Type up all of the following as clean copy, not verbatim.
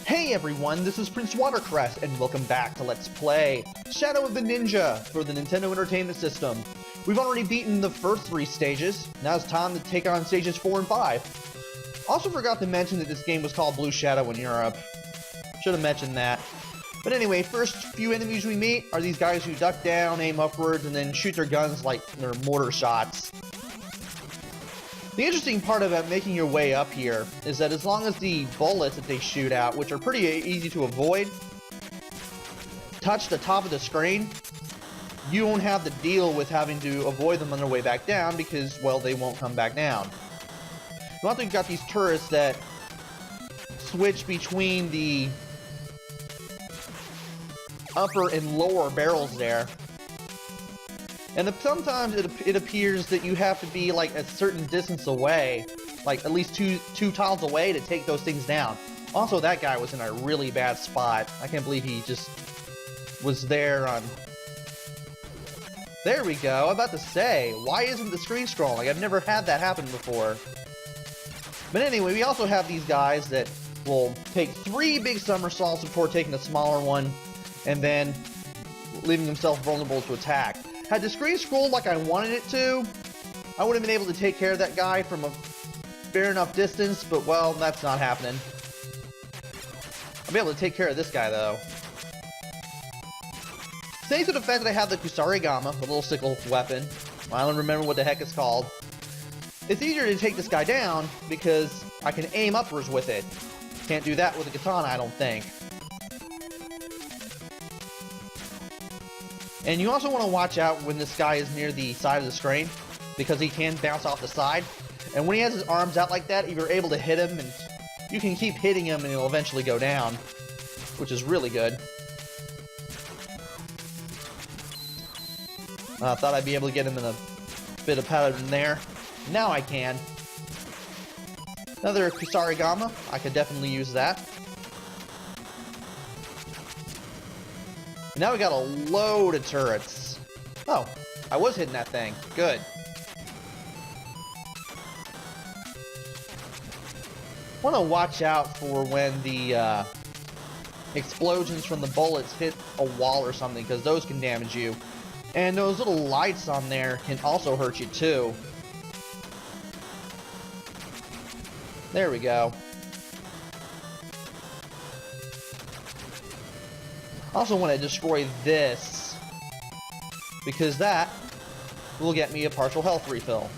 Hey everyone, this is Prince Watercrest, and welcome back to Let's Play Shadow of the Ninja for the Nintendo Entertainment System. We've already beaten the first 3 stages, now it's time to take on stages 4 and 5. Also forgot to mention that this game was called Blue Shadow in Europe. Should have mentioned that. But anyway, first few enemies we meet are these guys who duck down, aim upwards, and then shoot their guns like they're mortar shots. The interesting part about making your way up here is that as long as the bullets that they shoot out, which are pretty easy to avoid, touch the top of the screen, you won't have to deal with having to avoid them on their way back down because, well, they won't come back down. You also got these turrets that switch between the upper and lower barrels there. And sometimes it appears that you have to be like a certain distance away, like at least two tiles away to take those things down. Also, that guy was in a really bad spot. I can't believe he just was there on... There we go. I'm about to say, why isn't the screen scrolling? I've never had that happen before. But anyway, we also have these guys that will take 3 big somersaults before taking a smaller one, and then leaving themselves vulnerable to attack. Had the screen scrolled like I wanted it to, I would have been able to take care of that guy from a fair enough distance, but well, that's not happening. I'll be able to take care of this guy though. Thanks to the fact that I have the Kusarigama, the little sickle weapon, I don't remember what the heck it's called, it's easier to take this guy down because I can aim upwards with it. Can't do that with a katana, I don't think. And you also want to watch out when this guy is near the side of the screen, because he can bounce off the side. And when he has his arms out like that, if you're able to hit him, and you can keep hitting him and he'll eventually go down, which is really good. I thought I'd be able to get him in a bit of pattern there. Now I can. Another Kusarigama, I could definitely use that. Now we got a load of turrets. Oh, I was hitting that thing. Good. Want to watch out for when the explosions from the bullets hit a wall or something, because those can damage you. And those little lights on there can also hurt you too. There we go. Also want to destroy this, because that will get me a partial health refill.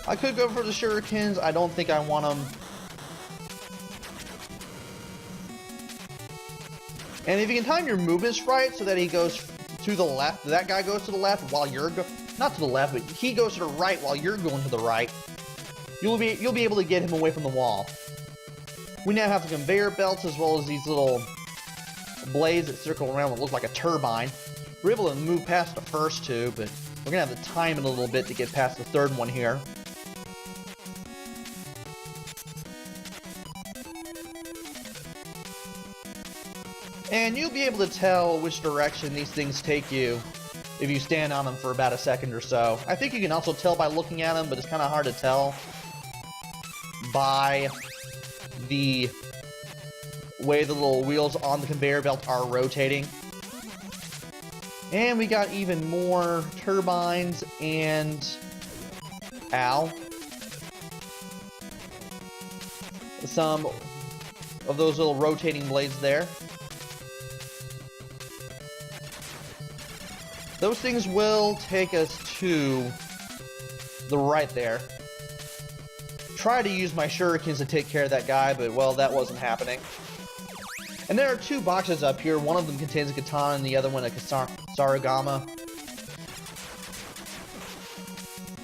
I could go for the shurikens, I don't think I want them. And if you can time your movements right so that he goes to the left, that guy goes to the left while you're not to the left, but he goes to the right while you're going to the right, you'll be able to get him away from the wall. We now have the conveyor belts as well as these little blades that circle around what look like a turbine. We're able to move past the first 2, but we're gonna have to time it a little bit to get past the 3rd one here. And you'll be able to tell which direction these things take you if you stand on them for about a second or so. I think you can also tell by looking at them, but it's kind of hard to tell by the way the little wheels on the conveyor belt are rotating. And we got even more turbines and... Ow. Some of those little rotating blades there. Those things will take us to the right there. Try to use my shurikens to take care of that guy, but well, that wasn't happening. And there are 2 boxes up here. One of them contains a katana and the other one a Kusarigama.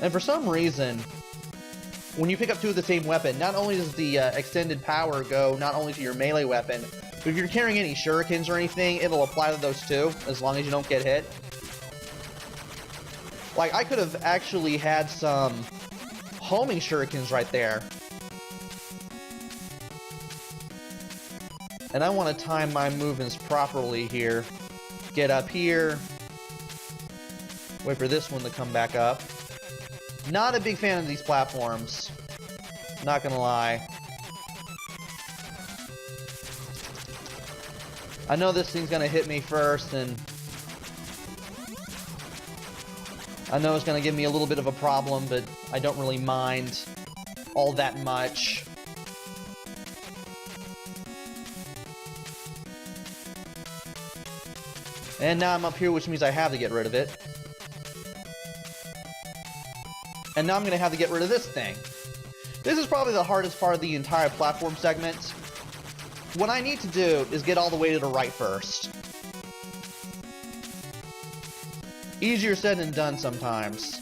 And for some reason, when you pick up 2 of the same weapon, not only does the extended power go not only to your melee weapon, but if you're carrying any shurikens or anything, it'll apply to those too, as long as you don't get hit. Like, I could have actually had some homing shurikens right there. And I want to time my movements properly here. Get up here. Wait for this one to come back up. Not a big fan of these platforms. Not gonna lie. I know this thing's gonna hit me first, and I know it's gonna give me a little bit of a problem, but I don't really mind all that much. And now I'm up here, which means I have to get rid of it. And now I'm gonna have to get rid of this thing. This is probably the hardest part of the entire platform segment. What I need to do is get all the way to the right first. Easier said than done sometimes.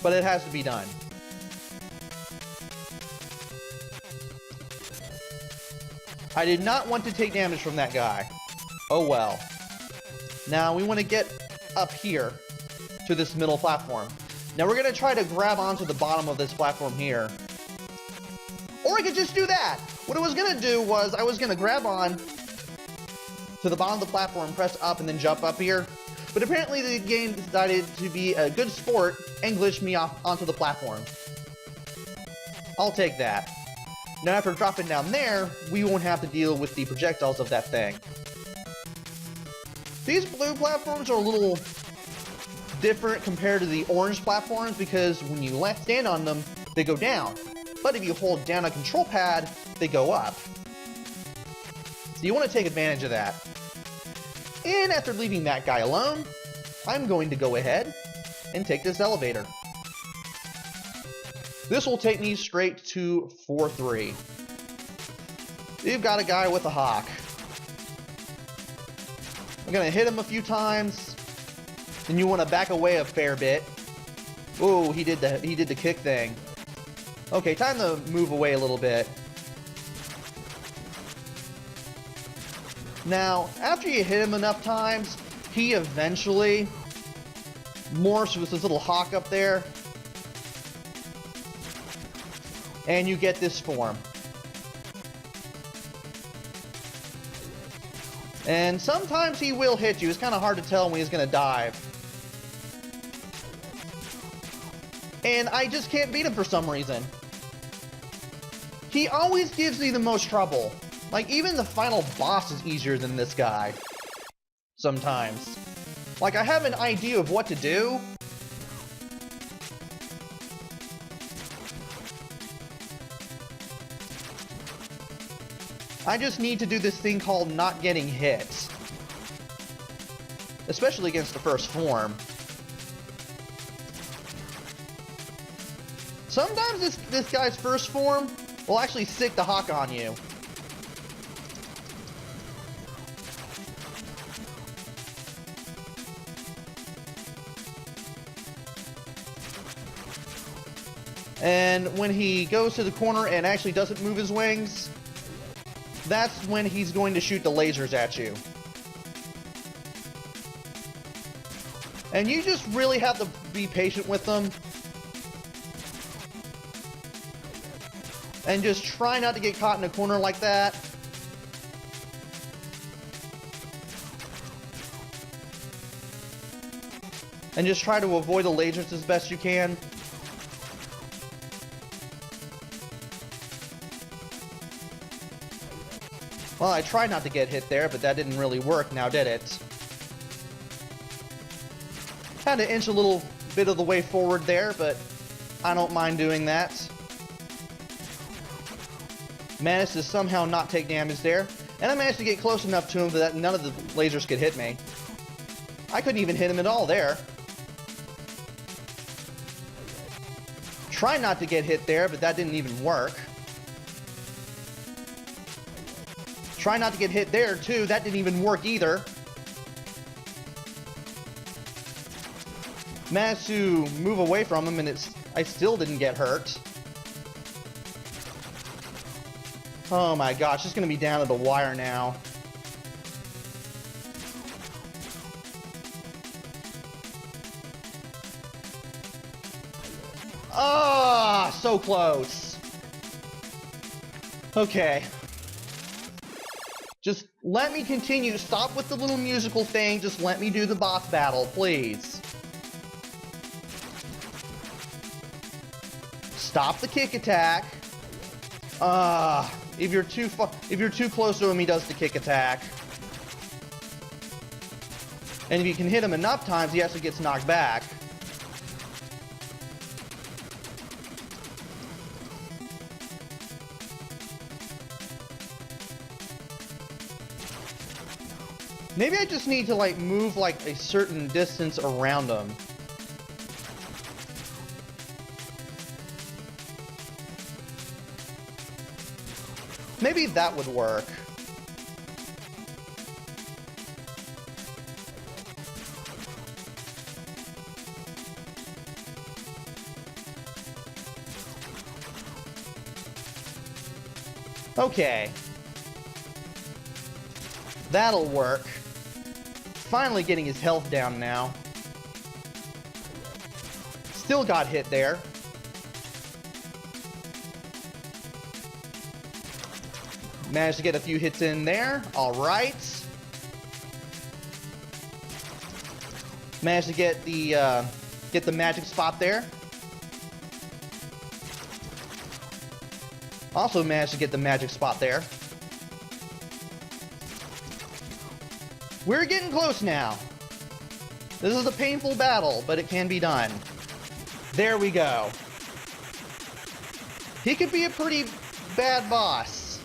But it has to be done. I did not want to take damage from that guy. Oh well. Now we want to get up here to this middle platform. Now we're going to try to grab onto the bottom of this platform here. Or I could just do that. What I was going to do was I was going to grab on to the bottom of the platform, press up, and then jump up here. But apparently the game decided to be a good sport and glitch me off onto the platform. I'll take that. Now after dropping down there, we won't have to deal with the projectiles of that thing. These blue platforms are a little different compared to the orange platforms because when you stand on them, they go down. But if you hold down a control pad, they go up. So you want to take advantage of that. And after leaving that guy alone, I'm going to go ahead and take this elevator. This will take me straight to 4-3. You've got a guy with a hawk. I'm gonna hit him a few times. Then you want to back away a fair bit. Oh, he did the kick thing. Okay, time to move away a little bit. Now, after you hit him enough times, he eventually morphs with his little hawk up there. And you get this form. And sometimes he will hit you. It's kind of hard to tell when he's going to dive. And I just can't beat him for some reason. He always gives me the most trouble. Like, even the final boss is easier than this guy. Sometimes. Like, I have an idea of what to do. I just need to do this thing called not getting hit. Especially against the first form. Sometimes this guy's first form will actually stick the hawk on you. And when he goes to the corner and actually doesn't move his wings, that's when he's going to shoot the lasers at you. And you just really have to be patient with them. And just try not to get caught in a corner like that. And just try to avoid the lasers as best you can. Well, I tried not to get hit there, but that didn't really work now, did it? Had to inch a little bit of the way forward there, but I don't mind doing that. Managed to somehow not take damage there, and I managed to get close enough to him that none of the lasers could hit me. I couldn't even hit him at all there. Tried not to get hit there, but that didn't even work. Try not to get hit there, too. That didn't even work either. Managed to move away from him, and I still didn't get hurt. Oh my gosh, it's going to be down to the wire now. Ah, so close. Okay. Just let me continue. Stop with the little musical thing. Just let me do the boss battle, please. Stop the kick attack. If you're too close to him, he does the kick attack. And if you can hit him enough times, he actually gets knocked back. Maybe I just need to, like, move, like, a certain distance around him. Maybe that would work. Okay. That'll work. Finally getting his health down now. Still got hit there. Managed to get a few hits in there. Alright. Managed to get the magic spot there. Also managed to get the magic spot there. We're getting close now. This is a painful battle, but it can be done. There we go. He could be a pretty bad boss.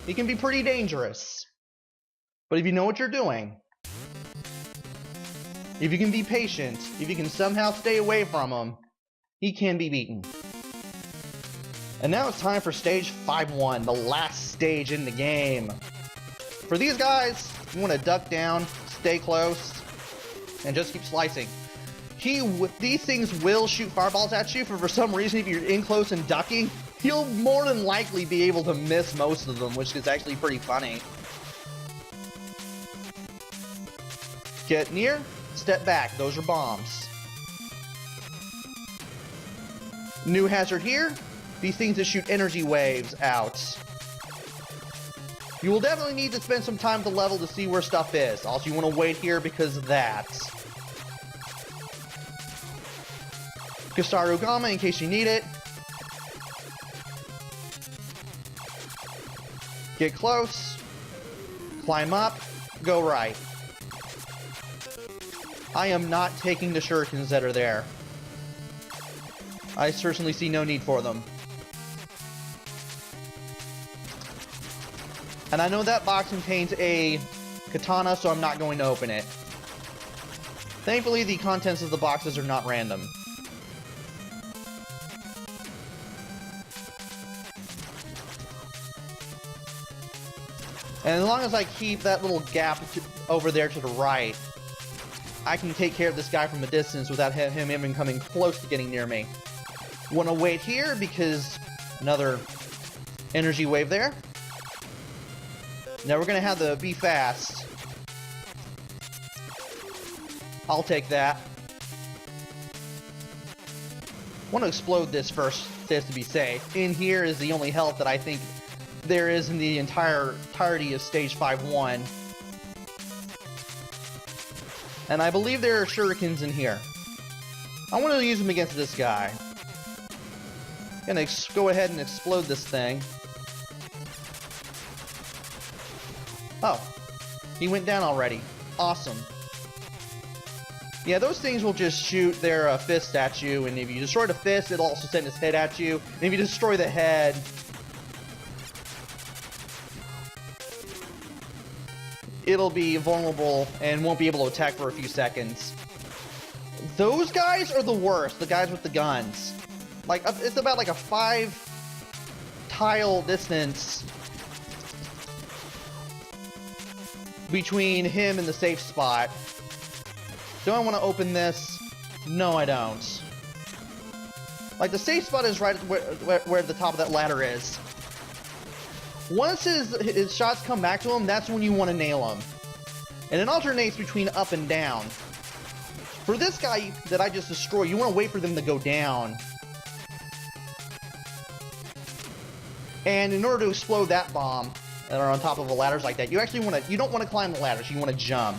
He can be pretty dangerous. But if you know what you're doing, if you can be patient, if you can somehow stay away from him, he can be beaten. And now it's time for stage 5-1, the last stage in the game. For these guys, you want to duck down, stay close, and just keep slicing. These things will shoot fireballs at you, for some reason, if you're in close and ducking, you'll more than likely be able to miss most of them, which is actually pretty funny. Get near, step back, those are bombs. New hazard here, these things that shoot energy waves out. You will definitely need to spend some time at the level to see where stuff is. Also, you want to wait here because of that. Kisaru Gama in case you need it. Get close. Climb up. Go right. I am not taking the shurikens that are there. I certainly see no need for them. And I know that box contains a katana, so I'm not going to open it. Thankfully, the contents of the boxes are not random. And as long as I keep that little gap over there to the right, I can take care of this guy from a distance without him even coming close to getting near me. Want to wait here because another energy wave there. Now we're going to have to be fast. I'll take that. Want to explode this first, just to be safe. In here is the only health that I think there is in the entirety of stage 5-1. And I believe there are shurikens in here. I want to use them against this guy. Gonna go ahead and explode this thing. Oh, he went down already. Awesome. Yeah, those things will just shoot their fists at you, and if you destroy the fist, it'll also send its head at you. And if you destroy the head, it'll be vulnerable and won't be able to attack for a few seconds. Those guys are the worst, the guys with the guns. Like, it's about like a 5-tile distance between him and the safe spot. Do I want to open this? No, I don't. Like, the safe spot is right where the top of that ladder is. Once his shots come back to him, that's when you want to nail him. And it alternates between up and down. For this guy that I just destroyed, you want to wait for them to go down. And in order to explode that bomb that are on top of the ladders like that, you actually want to, you don't want to climb the ladders, you want to jump.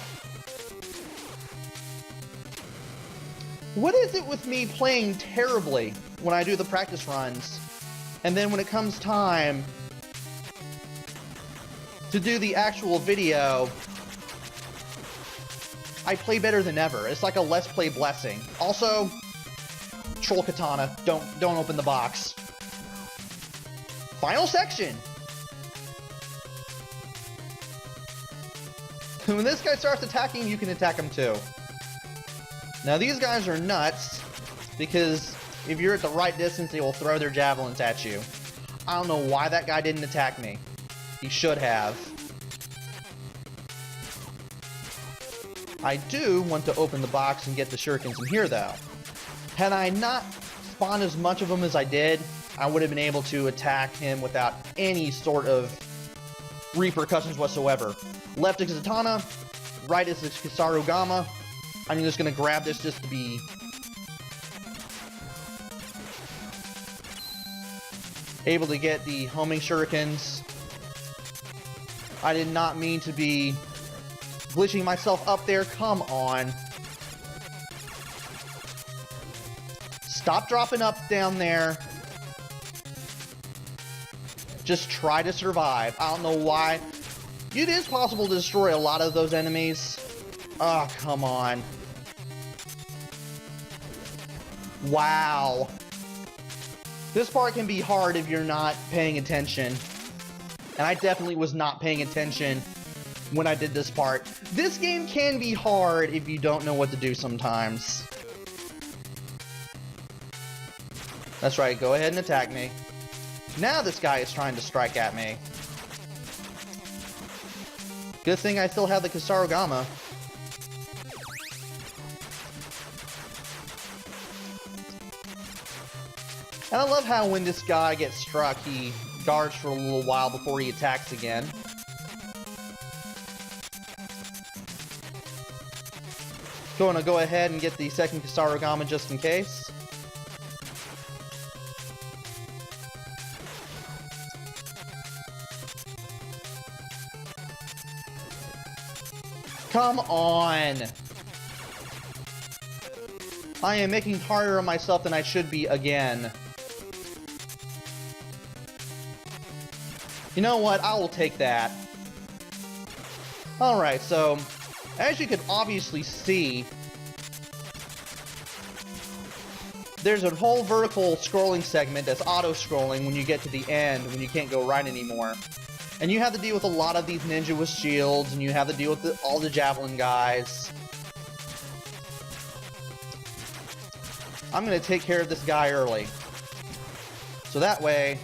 What is it with me playing terribly when I do the practice runs, and then when it comes time to do the actual video, I play better than ever. It's like a Let's Play blessing. Also, Troll Katana. Don't open the box. Final section! When this guy starts attacking, you can attack him too. Now these guys are nuts, because if you're at the right distance, they will throw their javelins at you. I don't know why that guy didn't attack me. He should have. I do want to open the box and get the shurikens in here though. Had I not spawned as much of them as I did, I would have been able to attack him without any sort of repercussions whatsoever. Left is katana, right is the Kisarugama. I'm just gonna grab this just to be able to get the homing shurikens. I did not mean to be glitching myself up there. Come on. Stop dropping up down there. Just try to survive. I don't know why. It is possible to destroy a lot of those enemies. Oh, come on. Wow. This part can be hard if you're not paying attention. And I definitely was not paying attention when I did this part. This game can be hard if you don't know what to do sometimes. That's right, go ahead and attack me. Now this guy is trying to strike at me. Good thing I still have the Kisarugama. And I love how when this guy gets struck, he guards for a little while before he attacks again. Gonna go ahead and get the second Kisarugama just in case. Come on! I am making it harder on myself than I should be again. You know what? I will take that. Alright, so, as you can obviously see, there's a whole vertical scrolling segment that's auto-scrolling when you get to the end, when you can't go right anymore. And you have to deal with a lot of these ninja with shields, and you have to deal with all the javelin guys. I'm gonna take care of this guy early. So that way,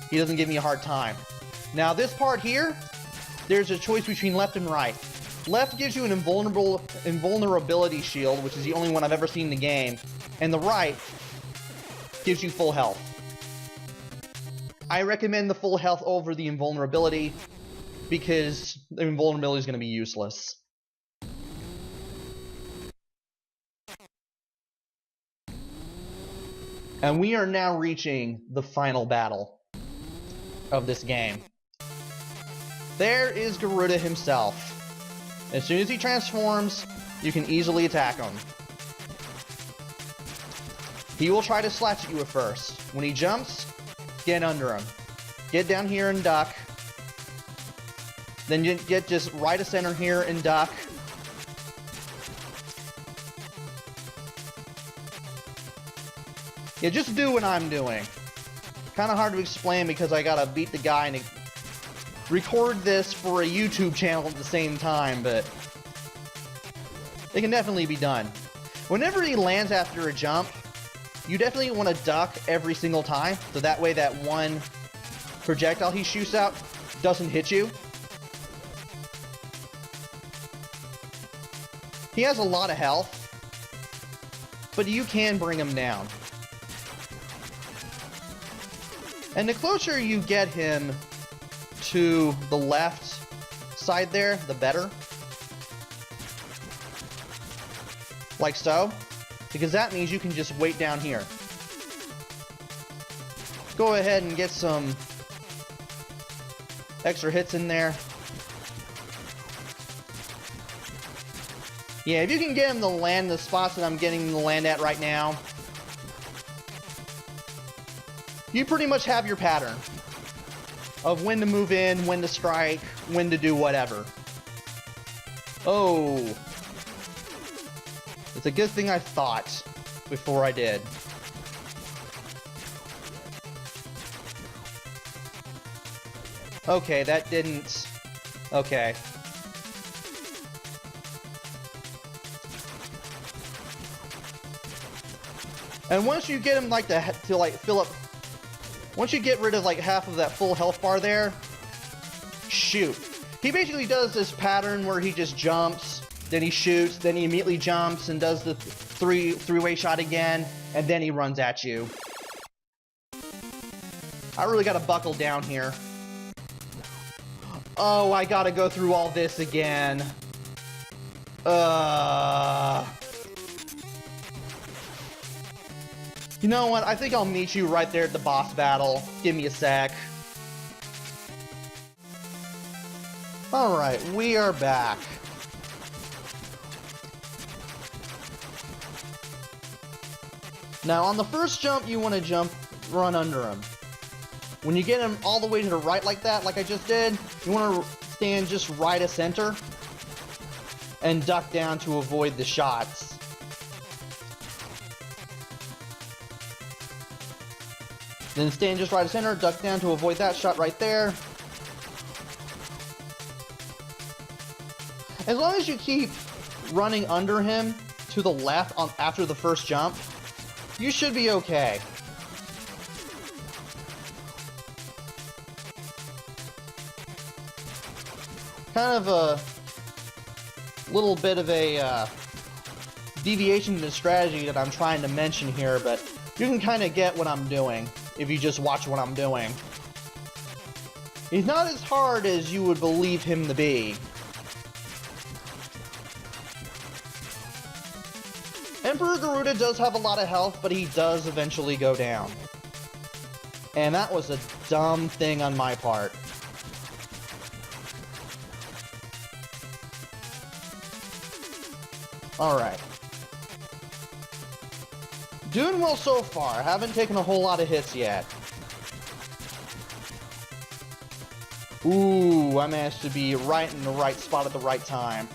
he doesn't give me a hard time. Now this part here, there's a choice between left and right. Left gives you an invulnerability shield, which is the only one I've ever seen in the game. And the right gives you full health. I recommend the full health over the invulnerability, because the invulnerability is going to be useless. And we are now reaching the final battle of this game. There is Garuda himself. As soon as he transforms, you can easily attack him. He will try to slash at you at first. When he jumps, get under him. Get down here and duck. Then you get just right of center here and duck. Yeah, just do what I'm doing. Kind of hard to explain because I gotta beat the guy and record this for a YouTube channel at the same time, but it can definitely be done. Whenever he lands after a jump, you definitely want to duck every single time, so that way that one projectile he shoots out doesn't hit you. He has a lot of health, but you can bring him down. And the closer you get him to the left side there, the better. Like so. Because that means you can just wait down here. Go ahead and get some extra hits in there. Yeah, if you can get him to land the spots that I'm getting him to land at right now, you pretty much have your pattern. of when to move in, when to strike, when to do whatever. Oh. It's a good thing I thought before I did. Okay, that didn't... Okay. And once you get him like to like fill up... Once you get rid of like half of that full health bar there, shoot. He basically does this pattern where he just jumps, then he shoots, then he immediately jumps and does the three-way shot again, and then he runs at you. I really gotta buckle down here. Oh, I gotta go through all this again. You know what? I think I'll meet you right there at the boss battle. Give me a sec. Alright, we are back. Now, on the first jump, you want to run under him. When you get him all the way to the right like that, like I just did, you want to stand just right of center and duck down to avoid the shots. Then stand just right of center, duck down to avoid that shot right there. As long as you keep running under him to the left after the first jump, you should be okay. Kind of a little bit of a deviation in the strategy that I'm trying to mention here, but you can kind of get what I'm doing if you just watch what I'm doing. He's not as hard as you would believe him to be. Emperor Garuda does have a lot of health, but he does eventually go down. And that was a dumb thing on my part. Alright. Doing well so far. Haven't taken a whole lot of hits yet. Ooh, I managed to be right in the right spot at the right time.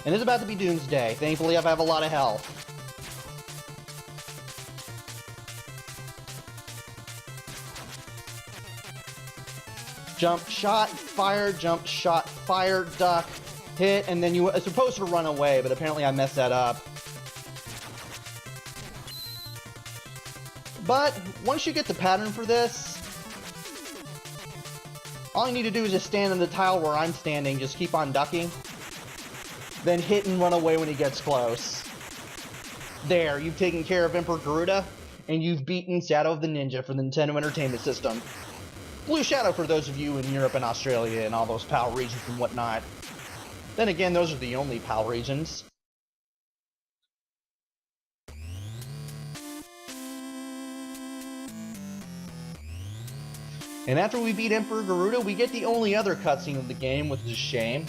And it's about to be Doomsday. Thankfully, I have a lot of health. Jump, shot, fire, jump, shot, fire, duck, hit, and then you are supposed to run away, but apparently I messed that up. But once you get the pattern for this, all you need to do is just stand on the tile where I'm standing, just keep on ducking, then hit and run away when he gets close. There, you've taken care of Emperor Garuda, and you've beaten Shadow of the Ninja for the Nintendo Entertainment System. Blue Shadow for those of you in Europe and Australia and all those PAL regions and whatnot. Then again, those are the only PAL regions. And after we beat Emperor Garuda, we get the only other cutscene of the game, which is a shame.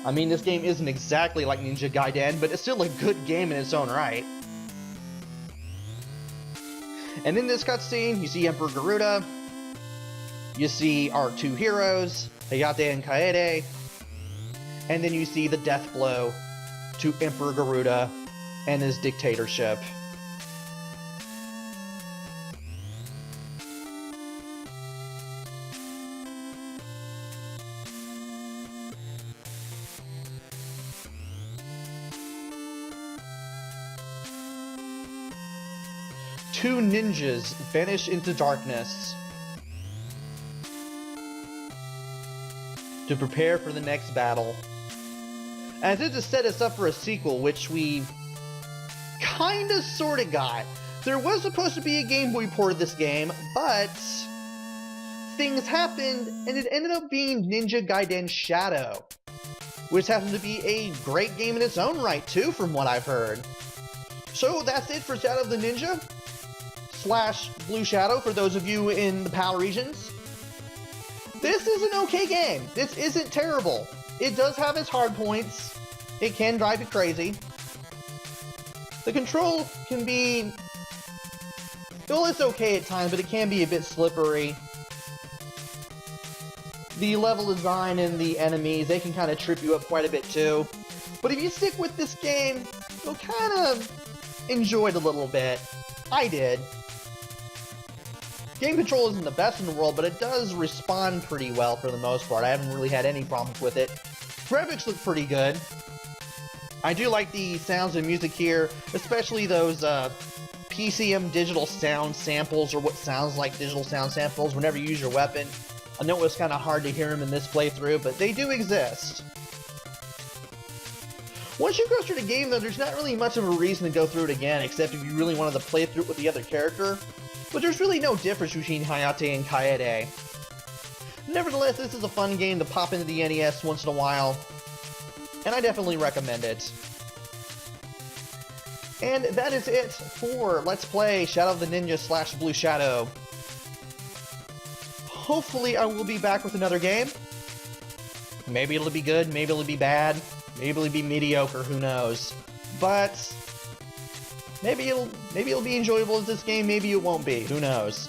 I mean, this game isn't exactly like Ninja Gaiden, but it's still a good game in its own right. And in this cutscene, you see Emperor Garuda, you see our two heroes, Hayate and Kaede, and then you see the death blow to Emperor Garuda and his dictatorship. Two ninjas vanish into darkness to prepare for the next battle. As if to set us up for a sequel, which we kinda sorta got. There was supposed to be a Game Boy port of this game, but things happened and it ended up being Ninja Gaiden Shadow, which happened to be a great game in its own right too, from what I've heard. So that's it for Shadow of the Ninja / Blue Shadow for those of you in the PAL regions. This is an okay game. This isn't terrible. It does have its hard points. It can drive you crazy. The control can be... well, it's okay at times, but it can be a bit slippery. The level design and the enemies, they can kind of trip you up quite a bit too. But if you stick with this game, you'll kind of enjoy it a little bit. I did. Game control isn't the best in the world, but it does respond pretty well for the most part. I haven't really had any problems with it. Graphics look pretty good. I do like the sounds and music here, especially those PCM digital sound samples, or what sounds like digital sound samples whenever you use your weapon. I know it was kind of hard to hear them in this playthrough, but they do exist. Once you go through the game, though, there's not really much of a reason to go through it again, except if you really wanted to play through it with the other character. But there's really no difference between Hayate and Kaede. Nevertheless, this is a fun game to pop into the NES once in a while, and I definitely recommend it. And that is it for Let's Play Shadow of the Ninja / Blue Shadow. Hopefully I will be back with another game. Maybe it'll be good, maybe it'll be bad, maybe it'll be mediocre, who knows. But maybe it'll be enjoyable as this game, maybe it won't be, who knows.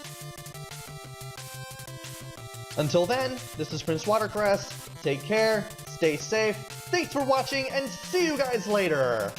Until then, this is Prince Watercress. Take care, stay safe, thanks for watching, and see you guys later!